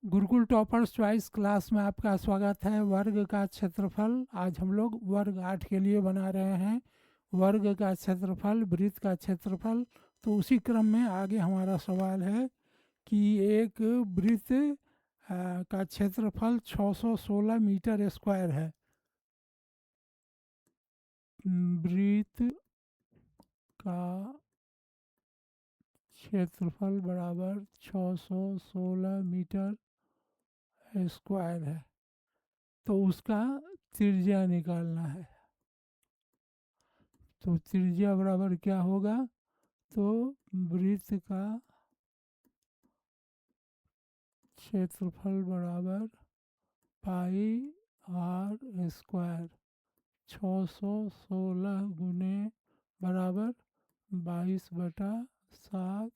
Gurukul toppers choice class में आपका स्वागत है। वर्ग का क्षेत्रफल, आज हम लोग वर्ग 8 के लिए बना रहे हैं। वर्ग का क्षेत्रफल, वृत्त का क्षेत्रफल। तो उसी क्रम में आगे हमारा सवाल है कि एक वृत्त का क्षेत्रफल 616 मीटर स्क्वायर है। वृत्त का क्षेत्रफल बराबर 616 मीटर स्क्वायर है, तो उसका त्रिज्या निकालना है। तो त्रिज्या बराबर क्या होगा? तो वृत्त का क्षेत्रफल बराबर पाई आर स्क्वायर, 616 गुने बराबर 22/7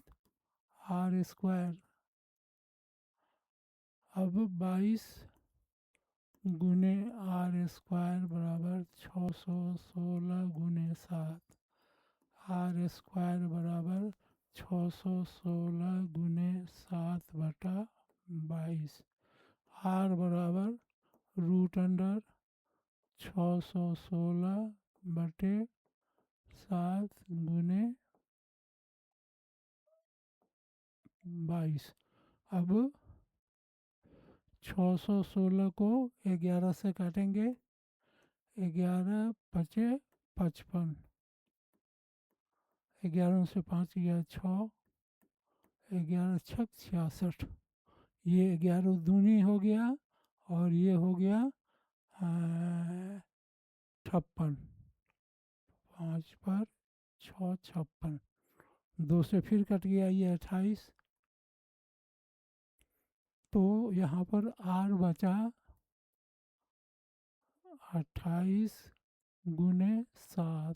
आर स्क्वायर। अब 22 गुने आर स्क्वायर बराबर 616 गुने 7, आर स्क्वायर बराबर 616 गुने 7/22। आर बराबर √अंडर 616/7 गुने 22। अब 616 को 11 से काटेंगे, 11 पचे 55, 11 से 5 गया 6, 11 छक 66। ये 11 दूनी हो गया और ये हो गया 56। 5 पर 6 56, 2 से फिर कट गया ये 28। तो यहाँ पर आर बचा 28 गुने 7,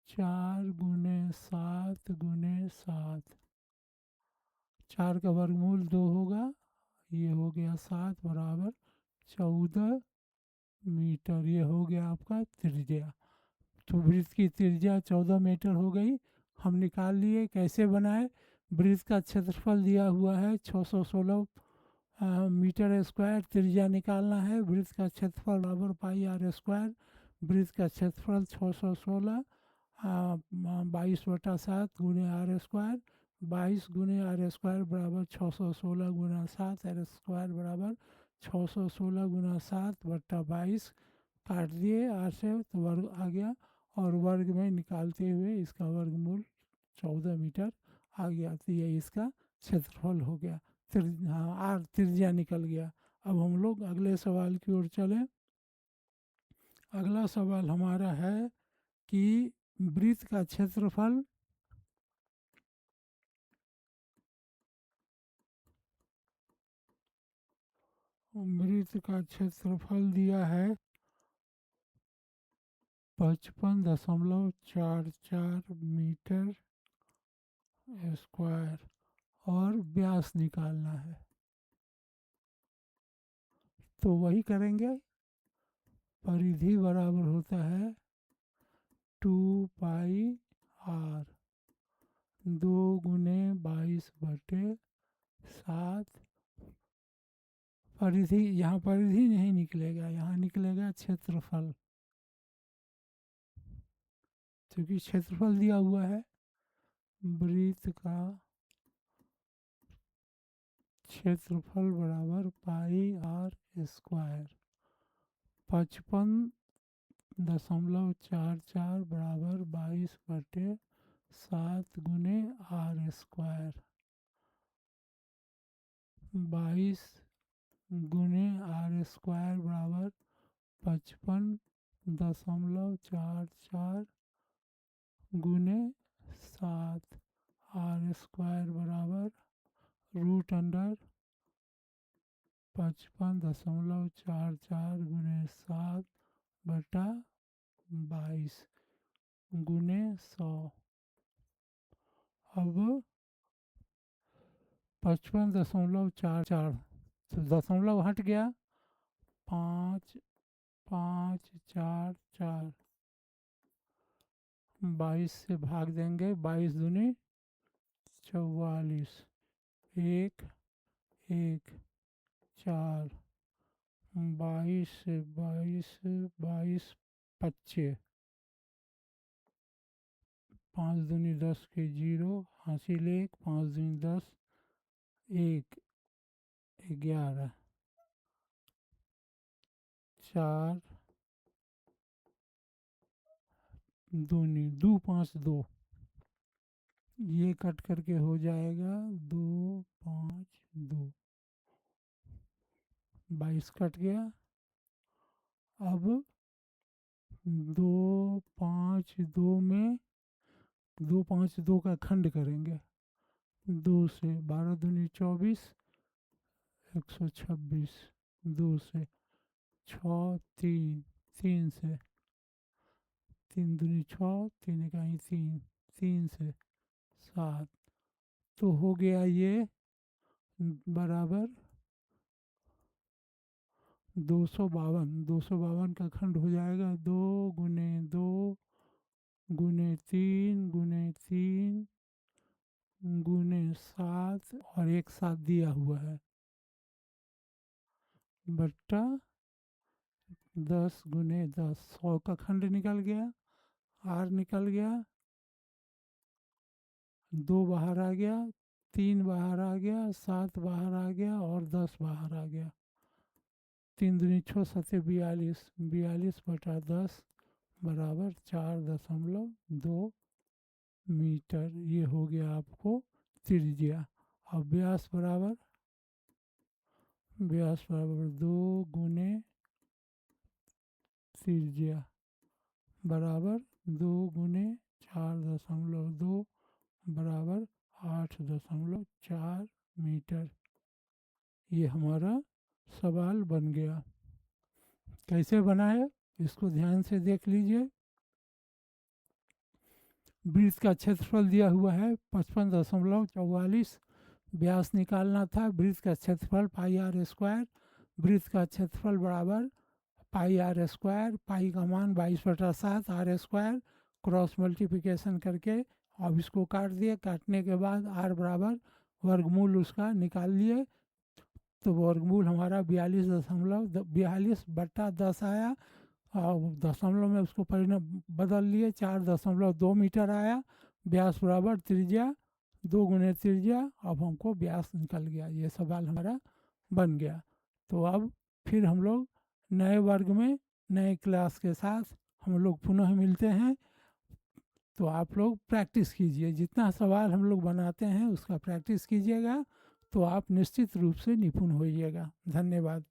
4 गुने 7 गुने 7। 4 का वर्गमूल 2 होगा, ये हो गया 7 बराबर 14 मीटर। ये हो गया आपका त्रिज्या। तो वृत्त की त्रिज्या 14 मीटर हो गई। हम निकाल लिए। कैसे बनाए? वृत्त का क्षेत्रफल दिया हुआ है 616 मीटर स्क्वायर। त्रिज्या निकालना है। वृत्त का क्षेत्रफल बराबर पाई आर स्क्वायर। वृत्त का क्षेत्रफल 616 22/7 गुने आर स्क्वायर। 22 गुने आर स्क्वायर बराबर 616 गुना 7, आर स्क्वायर बराबर 616 गुना 7/22। काट दिए आर से तो वर्ग आ गया, और वर्ग में निकालते हुए इसका वर्गमूल 14 मीटर आ गया। तो ये इसका क्षेत्रफल हो गया। हाँ, आर त्रिज्या निकल गया। अब हम लोग अगले सवाल की ओर चलें। अगला सवाल हमारा है कि वृत्त का क्षेत्रफल वृत्त का क्षेत्रफल दिया है 55.44 मीटर स्क्वायर, और व्यास निकालना है। तो वही करेंगे। परिधि बराबर होता है 2πr, 2 गुने 22/7। परिधि, यहाँ परिधि नहीं निकलेगा, यहाँ निकलेगा क्षेत्रफल, क्योंकि क्षेत्रफल दिया हुआ है। वृत्त का क्षेत्रफल बराबर पाई आर स्क्वायर, 55.44 बराबर 22/7 गुने आर स्क्वायर। 22 गुने आर स्क्वायर बराबर 55.44 गुने 7। आर स्क्वायर बराबर √अंडर 55.44 गुने 7/22 गुने 100। अब 55.44, तो दशमलव हट गया, 5 5 4 4, 22 से भाग देंगे, 22 दूनी 44, 1 1 4 22 22 22 25 5 दूनी 10 के 0 हासिल 1 5 दूनी 10 1 11 4 दूनी 2 5 2 ये कट करके हो जाएगा 2 5 2 22 कट गया। अब 2 5 2 में 2 5 2 का खंड करेंगे 2 से 12 दूनी 24 126 2 से 6 3 3 से 3 दूनी 6 3 इकाई 3 3 से 7 तो हो गया ये बराबर 252 का खंड हो जाएगा 2 गुने 2 गुने 3 गुने 3 गुने 7 और एक साथ दिया हुआ है बट्टा 10 गुने 10 100 का खंड निकल गया आर निकल गया 2 बाहर आ गया 3 बाहर आ गया 7 बाहर आ गया और 10 बाहर आ गया 3 दूनी 6 7 42 42 बटा 10 बराबर 4.2 मीटर। ये हो गया आपको त्रिज्या। अब व्यास बराबर 2 गुने त्रिज्या बराबर 2 गुने 4.2 बराबर 8.4 मीटर। ये हमारा सवाल बन गया। कैसे बनाए इसको ध्यान से देख लीजिए। वृत्त का क्षेत्रफल दिया हुआ है 55.44। व्यास निकालना था। वृत्त का क्षेत्रफल पाई आर स्क्वायर। वृत्त का क्षेत्रफल बराबर पाई आर स्क्वायर। पाई का मान 22/7 आर स्क्वायर क्रॉस मल्टीप्लिकेशन करके अब इसको काट दिए। काटने के बाद आर बराबर वर्गमूल उसका निकाल लिए तो वर्गमूल हमारा 42.42/10 आया और दशमलव में उसको परिणाम बदल लिए 4.2 मीटर आया। व्यास बराबर त्रिज्या 2 गुने त्रिज्या। अब हमको व्यास निकल गया। ये सवाल हमारा बन गया। तो अब फिर हम लोग नए वर्ग में नए क्लास के साथ हम लोग पुनः मिलते हैं। तो आप लोग प्रैक्टिस कीजिए। जितना सवाल हम लोग बनाते हैं उसका प्रैक्टिस कीजिएगा तो आप निश्चित रूप से निपुण होइएगा। धन्यवाद।